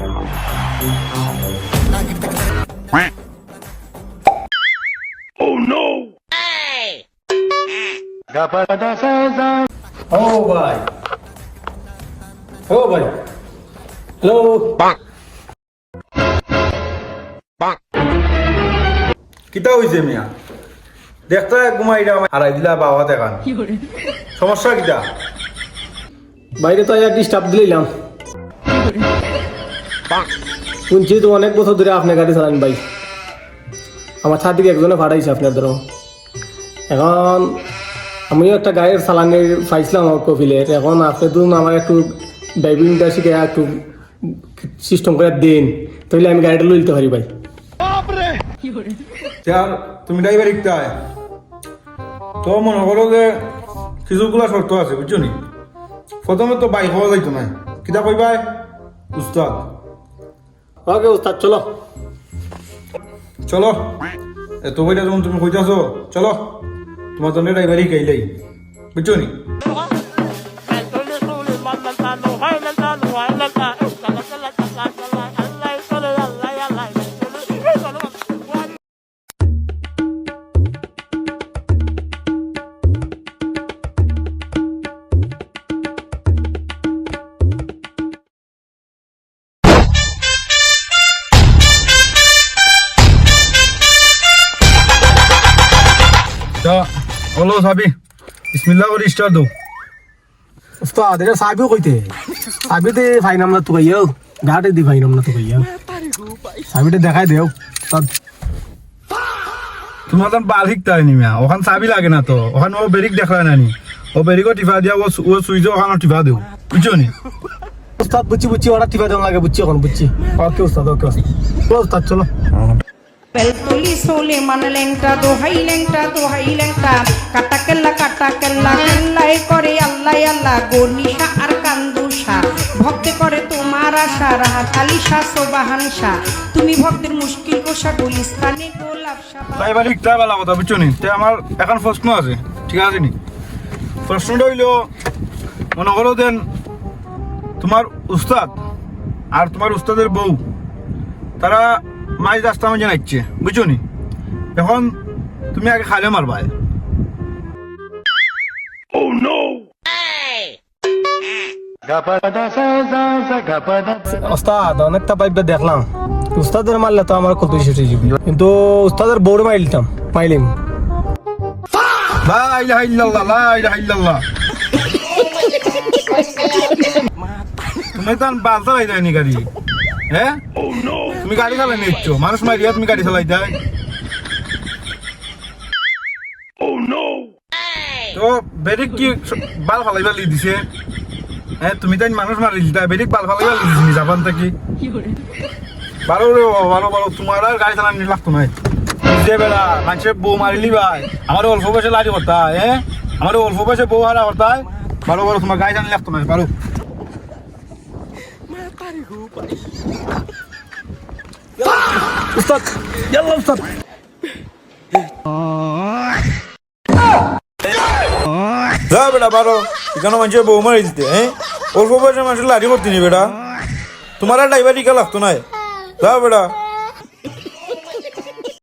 Oh no! ও ভাই, ও ভাই, hello. কিতা হইছে মিয়া? দেখতে ঘুমাইরা হারাই দিলা বাবা দেখান। সমস্যা কিতা? বাইরে তো আজ ডিস্টার্ব দিলাম। শুনছি তো অনেক বছর ধরে আপনি গাড়ি চালান ভাই। আমার ছাদিকে একজনে ভাড়াইছে আপনার ধরো। এখন আমিও একটা গাড়ির চালানের পাইছিলাম কপিলের। এখন আপনি তো আমার একটু ড্রাইভিংটা শিখে একটু সিস্টেম করে দিন, তাহলে আমি গাড়িটা লই দিতে পারি ভাই। আর তুমি ড্রাইভার শিখতে হয় তো মনে করো যে কিছুগুলা শর্ত আছে বুঝছো নি। প্রথমে তো বাইক হওয়া যাইতো না, কিতা কইবাই উস্তাদ। ওকে উস্তাদ চলো। চলো এত বইটা যখন তুমি কইতাছো চলো তোমার জন্য ড্রাইভারই গাইলাই বুঝছো নি। হলো সাবি বিসমিল্লাহ করে স্টার্ট দাও। উস্তাদ এটা সাবিও কইতে সাবিতে ফাইন আমরা তো কইও গাড়ি দি ফাইন আমরা তো কইও সাবিটা দেখাই দেও উস্তাদ। তোমার তো বাল শিখতে হয়নি মিয়া, ওখান চাবি লাগে না তো, ওখানে ও বেরিক দেখলায় নানি, ও বেরিকও টিপা দিয়া ও সুইচও ওখানে টিপা দেও বুঝছো নি। উস্তাদ বুঝছি ওরা টিপা দেওয়া লাগে বুঝছি এখন বুঝছি। ওকে উস্তাদ ওকে উস্তাদ চলো। Peltuli sole man lengta dohai lengta kata kella kellai করে আল্লাহ আল্লাহ গনিশা আর কান্দুশা ভক্তে করে তোমার আশা রাহা কালিশা সোবাহান শাহ তুমি ভক্তের মুশকিল কোষা গুলিস্তানে গোলাপ শাহ। ড্রাইভার শিখতে ভালো কথা বুঝছো নি। তে আমার এখন প্রশ্ন আছে, ঠিক আছে নি? প্রশ্নটা হইল মনে করো দেন তোমার উস্তাদ আর তোমার উস্তাদের বউ তারা মাঝ রাস্তা মাঝে নাচছে বুঝছো নি। এখন তুমি আগে খালে মারবা। Oh no! উস্তাদ অনেকটা পাইপটা দেখলাম, উস্তাদের মারলে তো আমার কত সেটে যাবে, কিন্তু উস্তাদের বউরে মাইলিম। লা ইলাহা ইল্লাল্লাহ, লা ইলাহা ইল্লাল্লাহ। তুমি তো বাল চালাই যায়নি গাড়ি, হ্যাঁ? তুমি গাড়ি চালাই নিচ্ছ, মানুষ মারিয়া তুমি গাড়ি চালাই যায়। তো বেরিক কি বাল ফালাইবার লি দিছে? হ্যাঁ তুমি তাই মানুষ মারি দিতা, বেরিক বাল ফালাইবার লি দিছি জাপান থেকে। ভালো রে ভালো ভালো, তোমার আর গাড়ি চালানি লাগতো নাই। যে বেড়া মানুষের বউ মারিলি ভাই, আমার অল্প বয়সে লাড়ি করতা, হ্যাঁ? আমার অল্প বয়সে বউ হারা করতা, ভালো ভালো তোমার গাড়ি চালানি লাগতো নাই। ভালো উস্তাদ ইয়াল্লাহ উস্তাদ। যা বেটা বারো, এখানে মানুষের বউ মারি দিতে, হ্যাঁ? অল্প বয়সে মানুষের লাড়ি করতে নি বেটা, তোমার আর ড্রাইভার টিকা লাগতো নাই। যা বেটা।